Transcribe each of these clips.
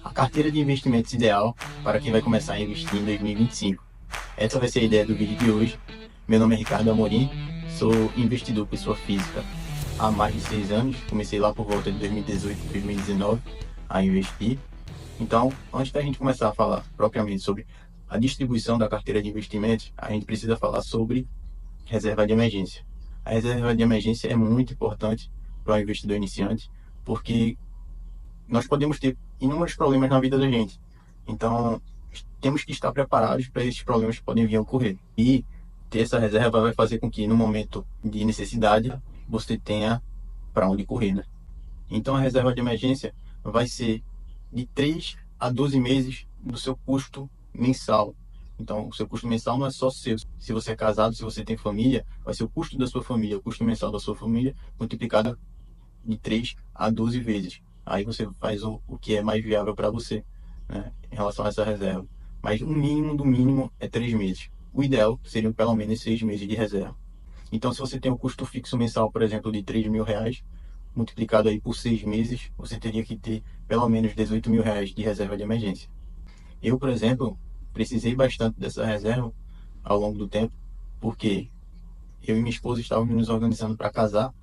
A carteira de investimentos ideal para quem vai começar a investir em 2025. Essa vai ser a ideia do vídeo de hoje. Meu nome é Ricardo Amorim, sou investidor pessoa física há mais de 6 anos. Comecei lá por volta de 2018, 2019 a investir. Então, antes da gente começar a falar propriamente sobre a distribuição da carteira de investimentos, a gente precisa falar sobre reserva de emergência. A reserva de emergência é muito importante para o investidor iniciante, porque nós podemos ter inúmeros problemas na vida da gente. Então, temos que estar preparados para esses problemas que podem vir a ocorrer. E ter essa reserva vai fazer com que, no momento de necessidade, você tenha para onde correr, né? Então, a reserva de emergência vai ser de 3 a 12 meses do seu custo mensal. Então, o seu custo mensal não é só seu. Se você é casado, se você tem família, vai ser o custo da sua família, o custo mensal da sua família, multiplicado de 3 a 12 vezes. Aí você faz o que é mais viável para você, né, em relação a essa reserva. Mas o mínimo do mínimo é 3 meses. O ideal seriam pelo menos 6 meses de reserva. Então, se você tem um custo fixo mensal, por exemplo, de R$ 3.000, multiplicado aí por 6 meses, você teria que ter pelo menos R$ 18.000 de reserva de emergência. Eu, por exemplo, precisei bastante dessa reserva ao longo do tempo, porque eu e minha esposa estávamos nos organizando para casar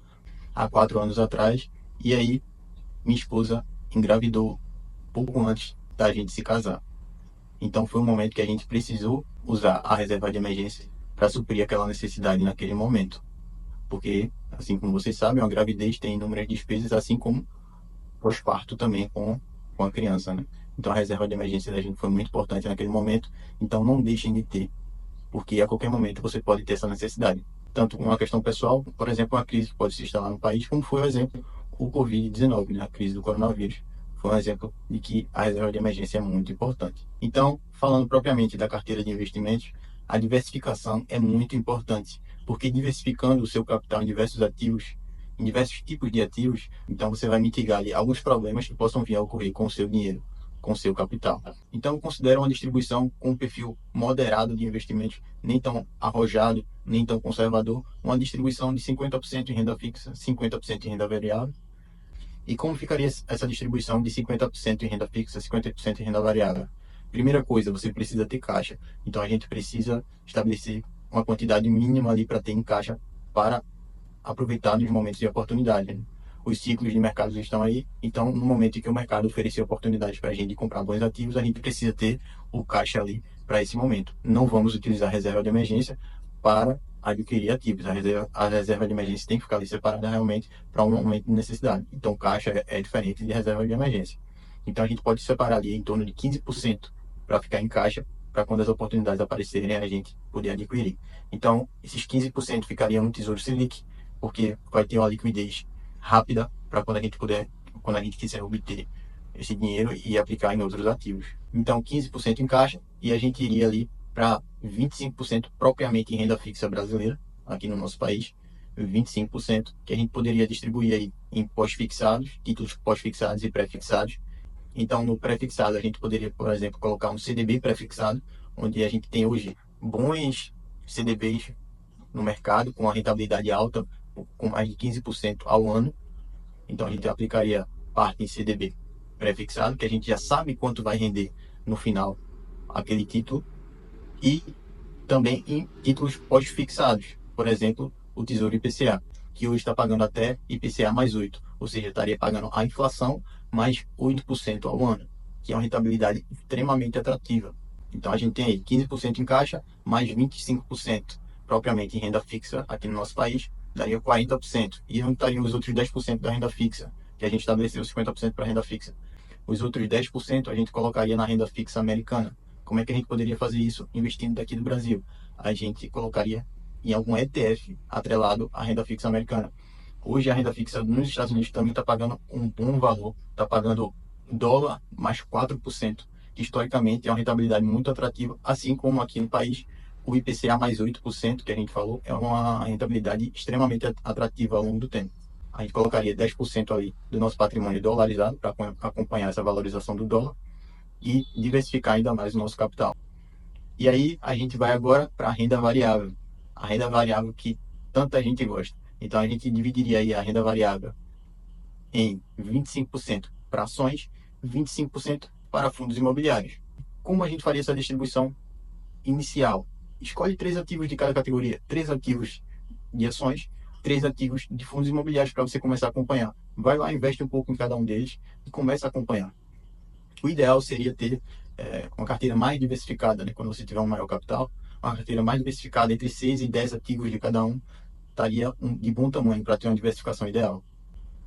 há 4 anos atrás, e aí minha esposa engravidou pouco antes da gente se casar. Então foi um momento que a gente precisou usar a reserva de emergência para suprir aquela necessidade naquele momento. Porque, assim como vocês sabem, a gravidez tem inúmeras despesas, assim como pós-parto também com a criança, né? Então a reserva de emergência da gente foi muito importante naquele momento. Então não deixem de ter, porque a qualquer momento você pode ter essa necessidade. Tanto uma questão pessoal, por exemplo, uma crise que pode se instalar no país, como foi o exemplo o Covid-19, né? A crise do coronavírus. Foi um exemplo de que a reserva de emergência é muito importante. Então, falando propriamente da carteira de investimentos, a diversificação é muito importante, porque diversificando o seu capital em diversos ativos, em diversos tipos de ativos, então você vai mitigar ali alguns problemas que possam vir a ocorrer com o seu dinheiro, com o seu capital. Então, eu considero uma distribuição com um perfil moderado de investimentos, nem tão arrojado, nem tão conservador, uma distribuição de 50% em renda fixa, 50% em renda variável. E como ficaria essa distribuição de 50% em renda fixa, 50% em renda variável? Primeira coisa, você precisa ter caixa. Então, a gente precisa estabelecer uma quantidade mínima ali para ter em caixa para aproveitar nos momentos de oportunidade, né? Os ciclos de mercados estão aí, então no momento em que o mercado oferecer oportunidades para a gente comprar bons ativos, a gente precisa ter o caixa ali para esse momento. Não vamos utilizar a reserva de emergência para adquirir ativos. A reserva de emergência tem que ficar ali separada realmente para um momento de necessidade. Então o caixa é diferente de reserva de emergência. Então a gente pode separar ali em torno de 15% para ficar em caixa, para quando as oportunidades aparecerem a gente poder adquirir. Então esses 15% ficariam no Tesouro Selic, porque vai ter uma liquidez rápida para quando a gente quiser obter esse dinheiro e aplicar em outros ativos. Então, 15% em caixa, e a gente iria ali para 25% propriamente em renda fixa brasileira, aqui no nosso país, 25% que a gente poderia distribuir aí em pós-fixados, títulos pós-fixados e pré-fixados. Então, no pré-fixado, a gente poderia, por exemplo, colocar um CDB pré-fixado, onde a gente tem hoje bons CDBs no mercado, com uma rentabilidade alta, com mais de 15% ao ano. Então a gente aplicaria parte em CDB pré-fixado, que a gente já sabe quanto vai render no final aquele título, e também em títulos pós-fixados, por exemplo, o Tesouro IPCA, que hoje está pagando até IPCA mais 8, ou seja, estaria pagando a inflação mais 8% ao ano, que é uma rentabilidade extremamente atrativa. Então a gente tem aí 15% em caixa, mais 25% propriamente em renda fixa aqui no nosso país, daria 40%. E onde estariam os outros 10% da renda fixa, que a gente estabeleceu 50% para renda fixa. Os outros 10% a gente colocaria na renda fixa americana. Como é que a gente poderia fazer isso investindo daqui do Brasil? A gente colocaria em algum ETF atrelado à renda fixa americana. Hoje a renda fixa nos Estados Unidos também está pagando um bom valor, está pagando dólar mais 4%, que historicamente é uma rentabilidade muito atrativa, assim como aqui no país o IPCA mais 8%, que a gente falou, é uma rentabilidade extremamente atrativa ao longo do tempo. A gente colocaria 10% ali do nosso patrimônio dolarizado para acompanhar essa valorização do dólar e diversificar ainda mais o nosso capital. E aí a gente vai agora para a renda variável. A renda variável que tanta gente gosta. Então a gente dividiria aí a renda variável em 25% para ações, 25% para fundos imobiliários. Como a gente faria essa distribuição inicial? Escolhe 3 ativos de cada categoria, 3 ativos de ações, 3 ativos de fundos imobiliários para você começar a acompanhar. Vai lá, investe um pouco em cada um deles e começa a acompanhar. O ideal seria ter uma carteira mais diversificada, né? Quando você tiver um maior capital, uma carteira mais diversificada entre 6 e 10 ativos de cada um estaria de bom tamanho para ter uma diversificação ideal.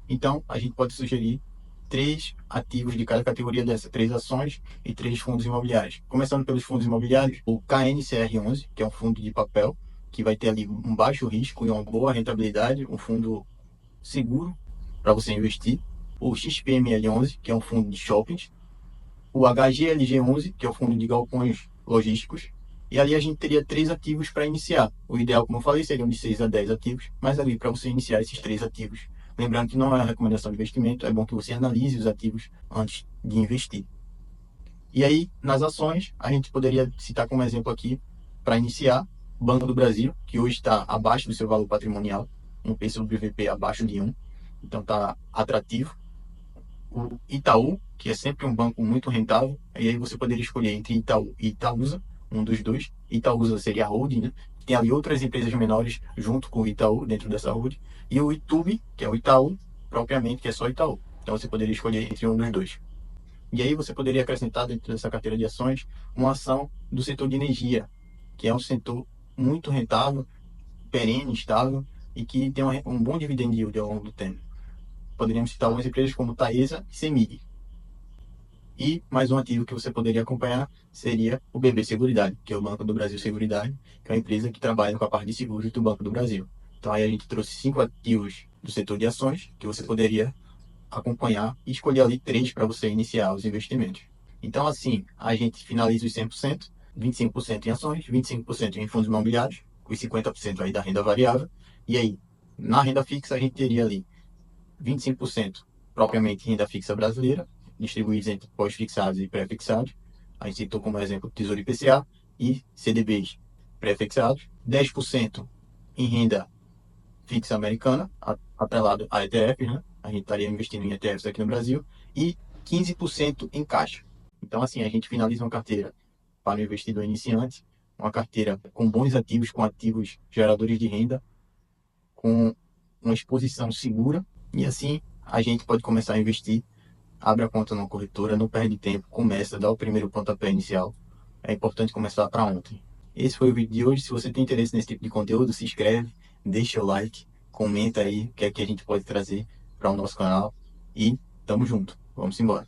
Então, a gente pode sugerir 3 ativos de cada categoria dessa, 3 ações e 3 fundos imobiliários. Começando pelos fundos imobiliários, o KNCR11, que é um fundo de papel, que vai ter ali um baixo risco e uma boa rentabilidade, um fundo seguro para você investir. O XPML11, que é um fundo de shoppings. O HGLG11, que é o fundo de galpões logísticos. E ali a gente teria 3 ativos para iniciar. O ideal, como eu falei, seriam de 6 a 10 ativos, mas ali para você iniciar esses 3 ativos. Lembrando que não é uma recomendação de investimento, é bom que você analise os ativos antes de investir. E aí, nas ações, a gente poderia citar como exemplo aqui, para iniciar, Banco do Brasil, que hoje está abaixo do seu valor patrimonial, um P sobre VP abaixo de 1, então está atrativo. O Itaú, que é sempre um banco muito rentável, e aí você poderia escolher entre Itaú e Itaúsa, um dos dois. Itaúsa seria a holding, né? Tem ali outras empresas menores junto com o Itaú, dentro dessa holding. E o Itube, que é o Itaú, propriamente, que é só Itaú. Então você poderia escolher entre um dos dois. E aí você poderia acrescentar dentro dessa carteira de ações uma ação do setor de energia, que é um setor muito rentável, perene, estável e que tem um bom dividend yield ao longo do tempo. Poderíamos citar algumas empresas como Taesa e Semig. E mais um ativo que você poderia acompanhar seria o BB Seguridade, que é o Banco do Brasil Seguridade, que é uma empresa que trabalha com a parte de seguros do Banco do Brasil. Então aí a gente trouxe 5 ativos do setor de ações que você poderia acompanhar e escolher ali 3 para você iniciar os investimentos. Então assim, a gente finaliza os 100%, 25% em ações, 25% em fundos imobiliários, os 50% aí da renda variável. E aí, na renda fixa a gente teria ali 25% propriamente renda fixa brasileira, distribuídos entre pós-fixados e pré-fixados. A gente citou como exemplo Tesouro IPCA e CDBs pré-fixados. 10% em renda fixa americana, atrelado a ETFs, né? A gente estaria investindo em ETFs aqui no Brasil. E 15% em caixa. Então, assim, a gente finaliza uma carteira para o investidor iniciante, uma carteira com bons ativos, com ativos geradores de renda, com uma exposição segura, e assim a gente pode começar a investir. Abre a conta numa corretora, não perde tempo, começa, dá o primeiro pontapé inicial. É importante começar para ontem. Esse foi o vídeo de hoje. Se você tem interesse nesse tipo de conteúdo, se inscreve, deixa o like, comenta aí o que é que a gente pode trazer para o nosso canal e tamo junto. Vamos embora.